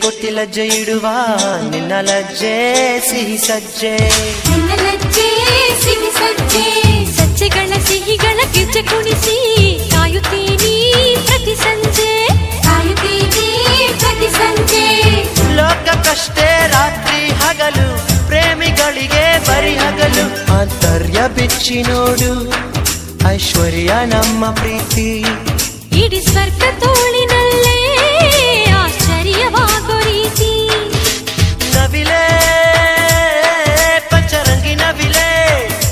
ಕೊಟ್ಟಿ ಲಜ್ಜೆ ಇಡುವ ನಿನ್ನ ಲಜ್ಜೆ ಸಿಹಿ ಸಜ್ಜೆ, ನಿನ್ನ ಲಜ್ಜೆ ಸಿಹಿ ಸಜ್ಜೆ, ಸಜ್ಜೆಗಳ ಸಿಹಿಗಳ ಗೆಜ್ಜೆ ಕುಣಿಸಿ ಕಾಯುತ್ತೀನಿ ಪ್ರತಿ ಸಂಜೆ, ಕಾಯುತ್ತೀನಿ ಪ್ರತಿ ಸಂಜೆ. ಲೋಕಕ್ಕಷ್ಟೇ ರಾತ್ರಿ ಹಗಲು, ಪ್ರೇಮಿಗಳಿಗೆ ಬರಿ ಹಗಲು. ಆಂತರ್ಯ ಬಿಚ್ಚಿ ನೋಡು ಐಶ್ವರ್ಯ ನಮ್ಮ ಪ್ರೀತಿ, ಇಡೀ ಸ್ವರ್ಗ ತೋಳಿನಲ್ಲೇ ಆಶ್ಚರ್ಯವಾಗೋ ರೀತಿ. ನವಿಲೇ